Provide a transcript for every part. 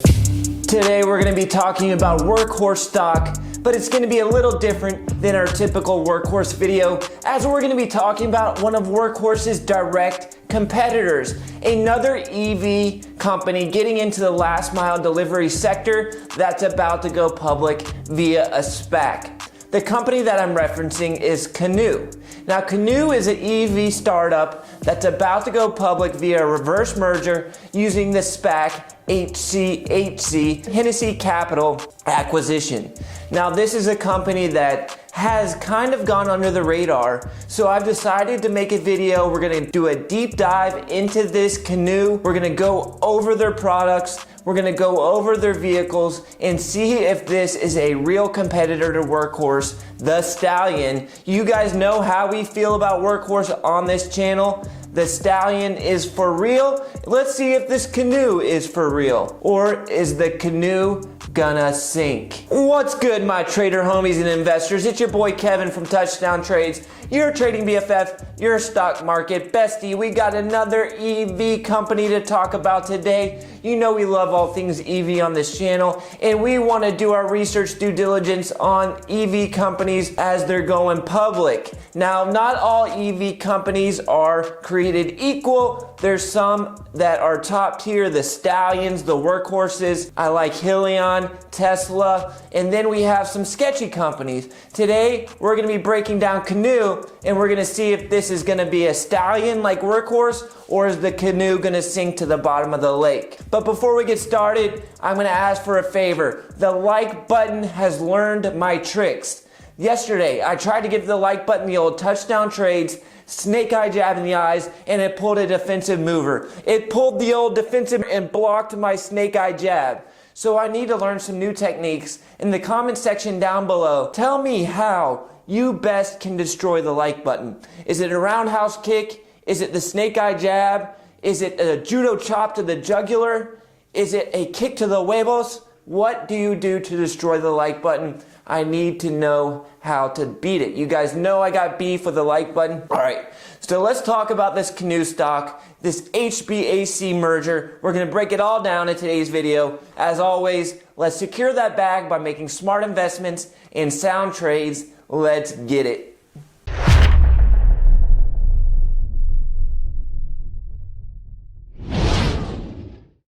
Today we're going to be talking about Workhorse stock, but it's going to be a little different than our typical Workhorse video, as we're going to be talking about one of Workhorse's direct competitors, another EV company getting into the last mile delivery sector that's about to go public via a SPAC. The company that I'm referencing is Canoe. Now, Canoe is an EV startup that's about to go public via a reverse merger using the SPAC HCAC, Hennessy Capital acquisition. Now, this is a company that has kind of gone under the radar, so I've decided to make a video. We're gonna do a deep dive into this Canoe. We're gonna go over their products. We're gonna go over their vehicles and see if this is a real competitor to Workhorse, the Stallion. You guys know how we feel about Workhorse on this channel. The Stallion is for real. Let's see if this Canoe is for real. Or is the Canoe gonna sink? What's good, my trader homies and investors? It's your boy Kevin from Touchdown Trades, your trading BFF, your stock market bestie. We got another EV company to talk about today. You know we love all things EV on this channel, and we want to do our research due diligence on EV companies as they're going public. Now, not all EV companies are created equal. There's some that are top tier, the Stallions, the Workhorses. I like Helion, Tesla, and then we have some sketchy companies. Today, we're going to be breaking down Canoe, and we're going to see if this is going to be a Stallion like Workhorse, or is the Canoe going to sink to the bottom of the lake? But before we get started, I'm going to ask for a favor. The like button has learned my tricks. Yesterday, I tried to give the like button the old touchdown trades, snake eye jab in the eyes, and it pulled a defensive mover. It pulled the old defensive and blocked my snake eye jab. So I need to learn some new techniques. In the comment section down below, tell me how you best can destroy the like button. Is it a roundhouse kick? Is it the snake eye jab? Is it a judo chop to the jugular? Is it a kick to the huevos? What do you do to destroy the like button? I need to know how to beat it. You guys know I got beef with the like button. All right, so let's talk about this Canoe stock, this HCAC merger. We're gonna break it all down in today's video. As always, let's secure that bag by making smart investments and sound trades. Let's get it.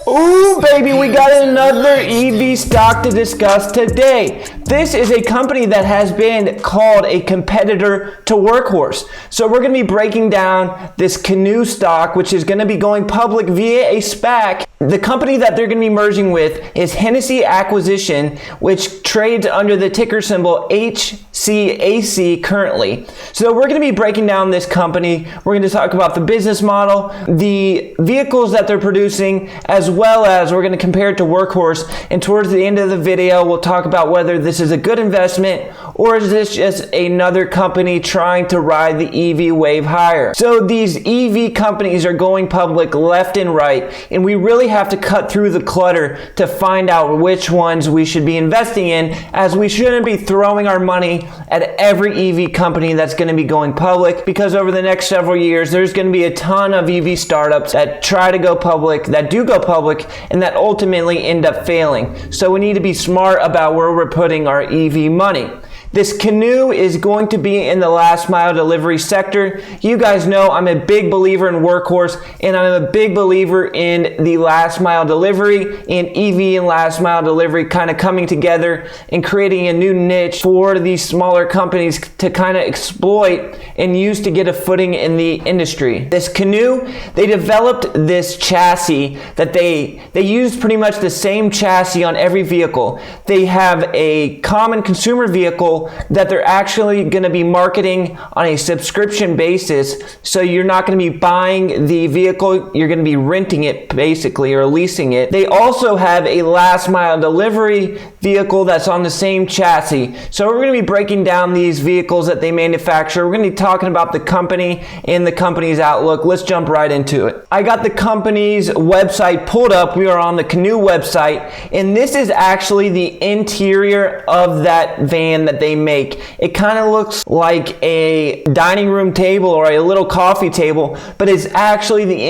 Ooh, baby, we got another EV stock to discuss today. This is a company that has been called a competitor to Workhorse. So we're going to be breaking down this Canoe stock, which is going to be going public via a SPAC. The company that they're going to be merging with is Hennessy Acquisition, which trades under the ticker symbol HCAC currently. So we're going to be breaking down this company. We're going to talk about the business model, the vehicles that they're producing, as well as we're going to compare it to Workhorse. And towards the end of the video, we'll talk about whether this is a good investment or is this just another company trying to ride the EV wave higher. So these EV companies are going public left and right, and we really have to cut through the clutter to find out which ones we should be investing in, as we shouldn't be throwing our money at every EV company that's going to be going public, because over the next several years there's going to be a ton of EV startups that try to go public, that do go public, and that ultimately end up failing. So we need to be smart about where we're putting our EV money. This Canoe is going to be in the last mile delivery sector. You guys know I'm a big believer in Workhorse, and I'm a big believer in the last mile delivery and EV and last mile delivery kind of coming together and creating a new niche for these smaller companies to kind of exploit and use to get a footing in the industry. This Canoe, they developed this chassis that they use pretty much the same chassis on every vehicle. They have a common consumer vehicle that they're actually going to be marketing on a subscription basis. So you're not going to be buying the vehicle, you're going to be renting it basically, or leasing it. They also have a last mile delivery vehicle that's on the same chassis. So we're going to be breaking down these vehicles that they manufacture. We're going to be talking about the company and the company's outlook. Let's jump right into it. I got the company's website pulled up. We are on the Canoe website, and this is actually the interior of that van that they they make. It kind of looks like a dining room table or a little coffee table, but it's actually the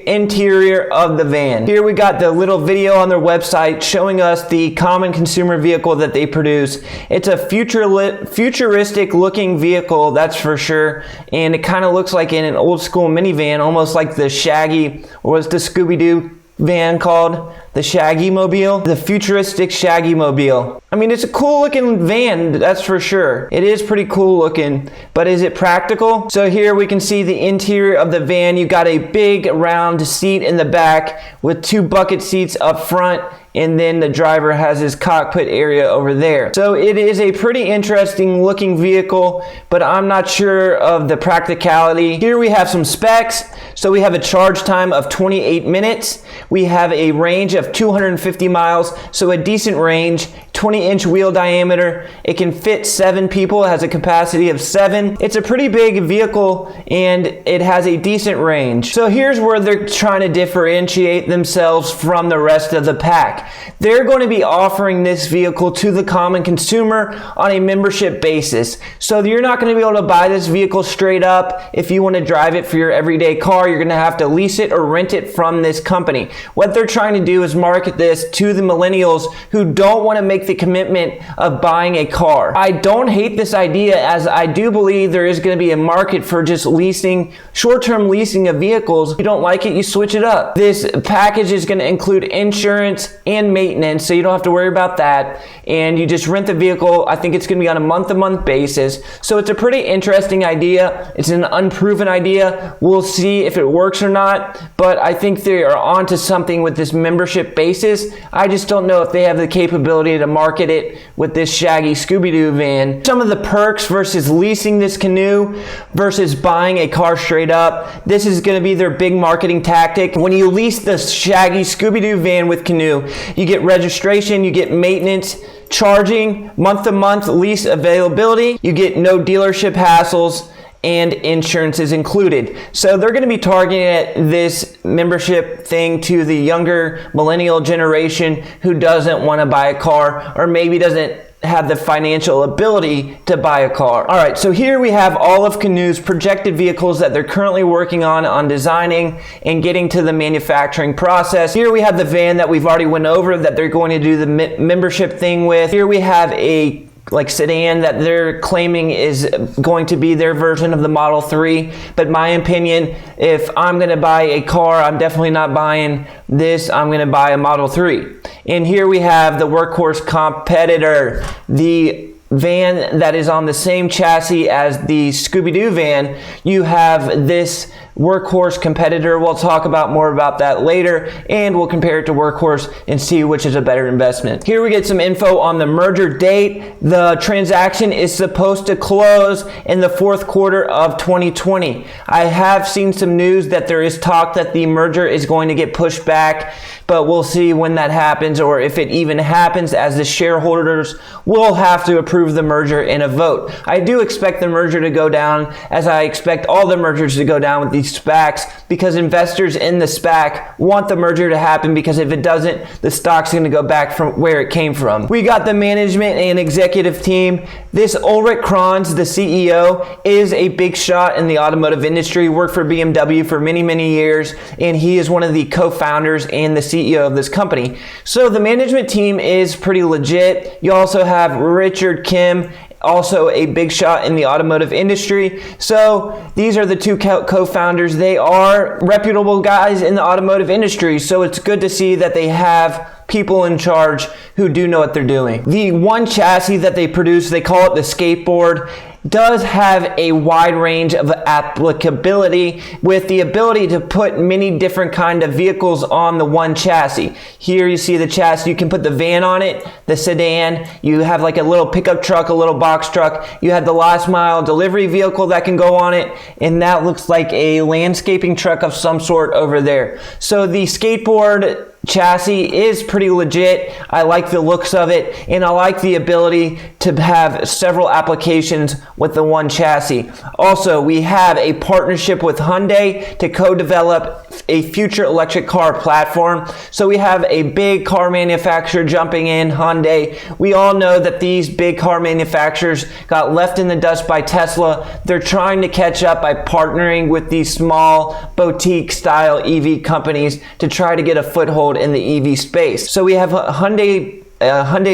interior of the van. Here we got the little video on their website showing us the common consumer vehicle that they produce. It's a futuristic looking vehicle, that's for sure, and it kind of looks like in an old school minivan, almost like the Shaggy, or what's the Scooby-Doo van called? The Shaggy Mobile? The futuristic Shaggy Mobile. I mean, it's a cool looking van, that's for sure. It is pretty cool looking, but is it practical? So here we can see the interior of the van. You got a big round seat in the back with 2 bucket seats up front, and then the driver has his cockpit area over there. So it is a pretty interesting looking vehicle, but I'm not sure of the practicality. Here we have some specs. So we have a charge time of 28 minutes. We have a range of 250 miles, so a decent range. 20-inch wheel diameter. It can fit 7 people. It has a capacity of 7. It's a pretty big vehicle and it has a decent range. So here's where they're trying to differentiate themselves from the rest of the pack. They're going to be offering this vehicle to the common consumer on a membership basis. So you're not going to be able to buy this vehicle straight up. If you want to drive it for your everyday car, you're going to have to lease it or rent it from this company. What they're trying to do is market this to the millennials who don't want to make the commitment of buying a car. I don't hate this idea, as I do believe there is going to be a market for just leasing, short-term leasing of vehicles. If you don't like it, you switch it up. This package is going to include insurance and maintenance, so you don't have to worry about that. And you just rent the vehicle. I think it's going to be on a month-to-month basis. So it's a pretty interesting idea. It's an unproven idea. We'll see if it works or not, but I think they are onto something with this membership basis. I just don't know if they have the capability to market it with this Shaggy Scooby-Doo van. Some of the perks versus leasing this Canoe versus buying a car straight up. This is going to be their big marketing tactic. When you lease the Shaggy Scooby-Doo van with Canoe, you get registration, you get maintenance, charging, month-to-month lease availability, you get no dealership hassles, and insurance is included. So they're going to be targeting this membership thing to the younger millennial generation who doesn't want to buy a car, or maybe doesn't have the financial ability to buy a car. All right, so here we have all of Canoo's projected vehicles that they're currently working on designing and getting to the manufacturing process. Here we have the van that we've already went over that they're going to do the membership thing with. Here we have a sedan that they're claiming is going to be their version of the Model 3. But my opinion, if I'm going to buy a car, I'm definitely not buying this. I'm going to buy a Model 3. And here we have the Workhorse Competitor, the van that is on the same chassis as the Scooby-Doo van. You have this Workhorse Competitor. We'll talk about more about that later, and we'll compare it to Workhorse and see which is a better investment. Here we get some info on the merger date. The transaction is supposed to close in the 4th quarter of 2020. I have seen some news that there is talk that the merger is going to get pushed back, but we'll see when that happens, or if it even happens, as the shareholders will have to approve the merger in a vote. I do expect the merger to go down, as I expect all the mergers to go down with these SPACs, because investors in the SPAC want the merger to happen, because if it doesn't, the stock's going to go back from where it came from. We got the management and executive team. This Ulrich Kranz, the CEO, is a big shot in the automotive industry. Worked for BMW for many, many years, and he is one of the co-founders and the CEO of this company. So the management team is pretty legit. You also have Richard Kim, also a big shot in the automotive industry. So these are the two co-founders. They are reputable guys in the automotive industry, so it's good to see that they have people in charge who do know what they're doing. The one chassis that they produce, they call it the skateboard, does have a wide range of applicability, with the ability to put many different kind of vehicles on the one chassis. Here you see the chassis. You can put the van on it, the sedan. You have like a little pickup truck, a little box truck. You have the last mile delivery vehicle that can go on it, and that looks like a landscaping truck of some sort over there. So the skateboard chassis is pretty legit. I like the looks of it, and I like the ability to have several applications with the one chassis. Also, we have a partnership with Hyundai to co-develop a future electric car platform. So we have a big car manufacturer jumping in, Hyundai. We all know that these big car manufacturers got left in the dust by Tesla. They're trying to catch up by partnering with these small boutique style EV companies to try to get a foothold in the EV space. So we have Hyundai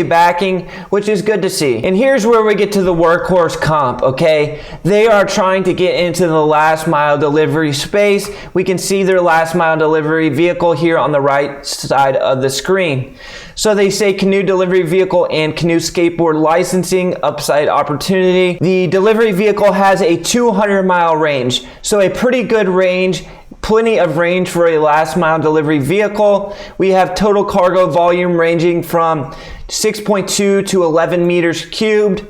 backing, which is good to see. And here's where we get to the Workhorse comp, okay? They are trying to get into the last mile delivery space. We can see their last mile delivery vehicle here on the right side of the screen. So they say Canoe delivery vehicle and Canoe skateboard licensing, upside opportunity. The delivery vehicle has a 200-mile range, so a pretty good range. Plenty of range for a last mile delivery vehicle. We have total cargo volume ranging from 6.2 to 11 meters cubed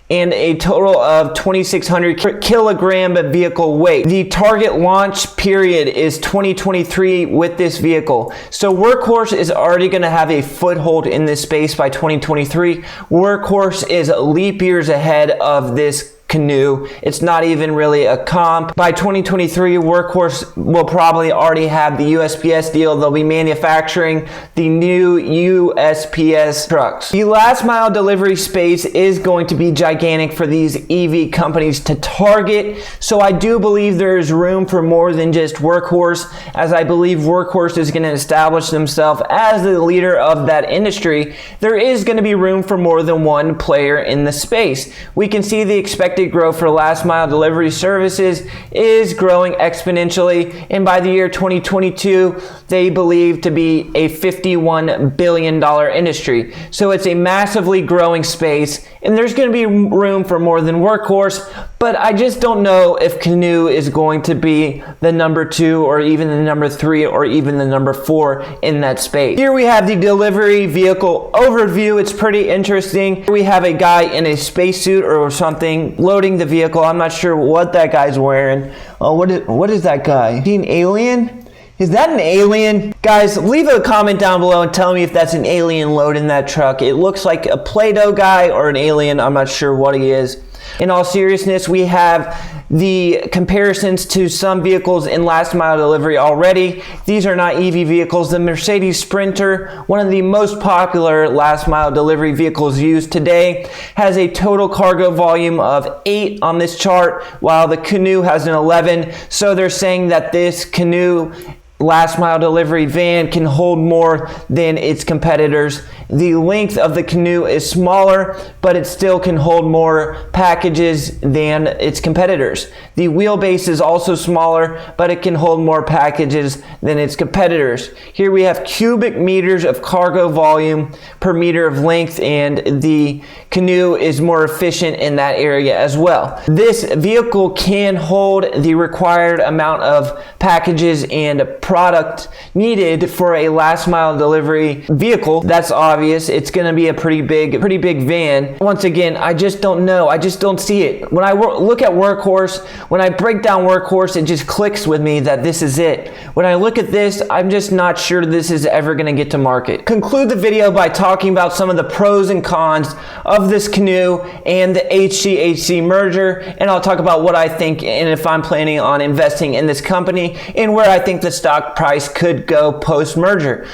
and a total of 2,600 kilogram of vehicle weight. The target launch period is 2023 with this vehicle. So Workhorse is already going to have a foothold in this space by 2023. Workhorse is leap years ahead of this Canoe. It's not even really a comp. By 2023, Workhorse will probably already have the USPS deal. They'll be manufacturing the new USPS trucks. The last mile delivery space is going to be gigantic for these EV companies to target. So I do believe there is room for more than just Workhorse, as I believe Workhorse is going to establish themselves as the leader of that industry. There is going to be room for more than one player in the space. We can see the expected growth for last mile delivery services is growing exponentially, and by the year 2022 they believe to be a $51 billion industry. So it's a massively growing space, and there's going to be room for more than Workhorse, but I just don't know if Canoe is going to be the number 2 or even the number 3 or even the number 4 in that space. Here we have the delivery vehicle overview. It's pretty interesting. Here we have a guy in a spacesuit or something loading the vehicle. I'm not sure what that guy's wearing. What is that guy? Is he an alien? Is that an alien? Guys, leave a comment down below and tell me if that's an alien loading that truck. It looks like a Play-Doh guy or an alien. I'm not sure what he is. In all seriousness, we have the comparisons to some vehicles in last mile delivery already. These are not EV vehicles. The Mercedes Sprinter, one of the most popular last mile delivery vehicles used today, has a total cargo volume of 8 on this chart, while the Canoe has an 11. So they're saying that this Canoe last mile delivery van can hold more than its competitors. The length of the Canoe is smaller, but it still can hold more packages than its competitors. The wheelbase is also smaller, but it can hold more packages than its competitors. Here we have cubic meters of cargo volume per meter of length, and the Canoe is more efficient in that area as well. This vehicle can hold the required amount of packages and product needed for a last mile delivery vehicle. That's obvious. It's going to be a pretty big van. Once again, I just don't know. I just don't see it. When I look at Workhorse, when I break down Workhorse, it just clicks with me that this is it. When I look at this, I'm just not sure this is ever going to get to market. Conclude the video by talking about some of the pros and cons of this Canoe and the HCAC merger, and I'll talk about what I think and if I'm planning on investing in this company and where I think the stock price could go post-merger.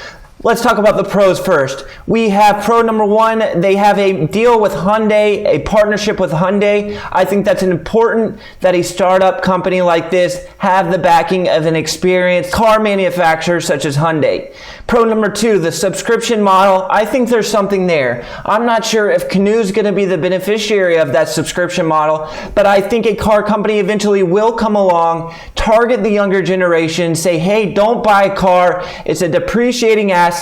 Let's talk about the pros first. We have pro number 1. They have a deal with Hyundai, a partnership with Hyundai. I think that's important that a startup company like this have the backing of an experienced car manufacturer such as Hyundai. Pro number 2, the subscription model. I think there's something there. I'm not sure if Canoe's going to be the beneficiary of that subscription model, but I think a car company eventually will come along, target the younger generation, say, hey, don't buy a car. It's a depreciating asset.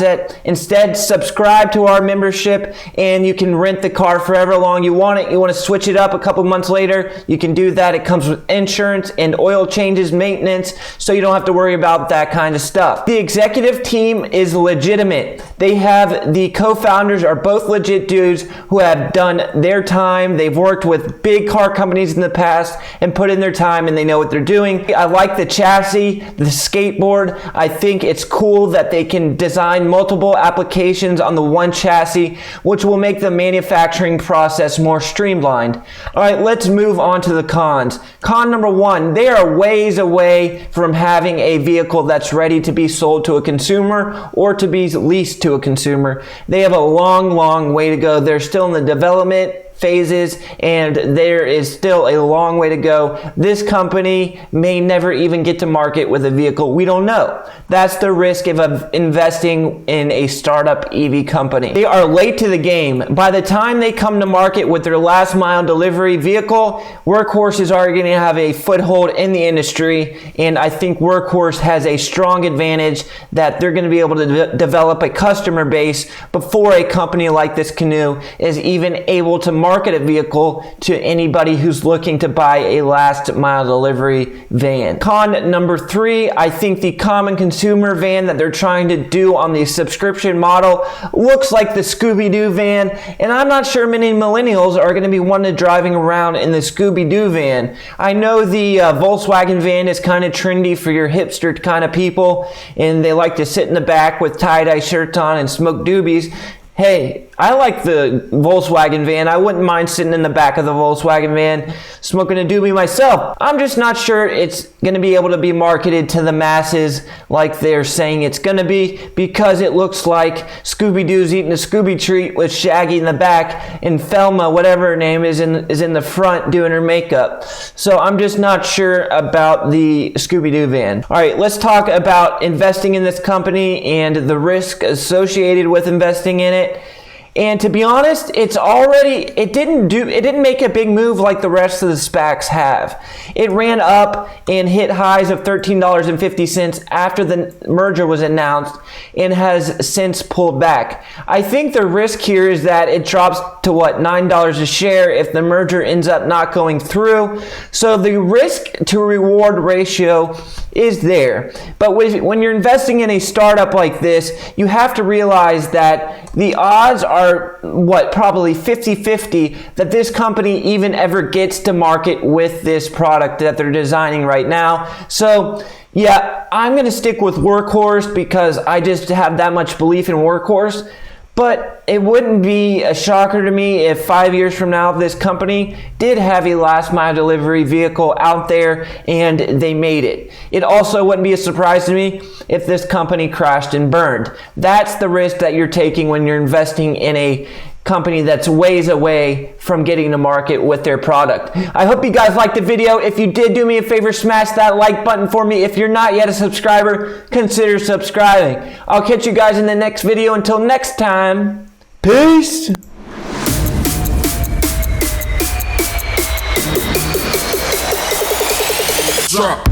Instead, subscribe to our membership and you can rent the car for however long you want it. You want to switch it up a couple months later, you can do that. It comes with insurance and oil changes, maintenance, so you don't have to worry about that kind of stuff. The executive team is legitimate. They have the co-founders are both legit dudes who have done their time. They've worked with big car companies in the past and put in their time, and they know what they're doing. I like the chassis, the skateboard. I think it's cool that they can design multiple applications on the one chassis, which will make the manufacturing process more streamlined. All right, let's move on to the cons. Con number one, they are ways away from having a vehicle that's ready to be sold to a consumer or to be leased to a consumer. They have a long way to go. They're still in the development phases, and there is still a long way to go. This company may never even get to market with a vehicle. We don't know. That's the risk of investing in a startup EV company. They are late to the game. By the time they come to market with their last mile delivery vehicle, Workhorse is already going to have a foothold in the industry, and I think Workhorse has a strong advantage that they're going to be able to develop a customer base before a company like this Canoe is even able to market a vehicle to anybody who's looking to buy a last mile delivery van. Con number three, I think the common consumer van that they're trying to do on the subscription model looks like the Scooby-Doo van, and I'm not sure many millennials are going to be wanting to driving around in the Scooby-Doo van. I know the Volkswagen van is kind of trendy for your hipster kind of people, and they like to sit in the back with tie-dye shirts on and smoke doobies. Hey, I like the Volkswagen van. I wouldn't mind sitting in the back of the Volkswagen van smoking a doobie myself. I'm just not sure it's going to be able to be marketed to the masses like they're saying it's going to be, because it looks like Scooby-Doo's eating a Scooby treat with Shaggy in the back and Thelma, whatever her name is in the front doing her makeup. So I'm just not sure about the Scooby-Doo van. All right, let's talk about investing in this company and the risk associated with investing in it. And to be honest, it didn't make a big move like the rest of the SPACs have. It ran up and hit highs of $13.50 after the merger was announced and has since pulled back. I think the risk here is that it drops to $9 a share if the merger ends up not going through. So the risk to reward ratio is there. But when you're investing in a startup like this, you have to realize that the odds are probably 50-50 that this company even ever gets to market with this product that they're designing right now. So yeah, I'm going to stick with Workhorse because I just have that much belief in Workhorse. But it wouldn't be a shocker to me if 5 years from now this company did have a last mile delivery vehicle out there and they made it. It also wouldn't be a surprise to me if this company crashed and burned. That's the risk that you're taking when you're investing in a company that's ways away from getting to market with their product. I hope you guys liked the video. If you did, do me a favor, smash that like button for me. If you're not yet a subscriber, consider subscribing. I'll catch you guys in the next video. Until next time, peace. Drop.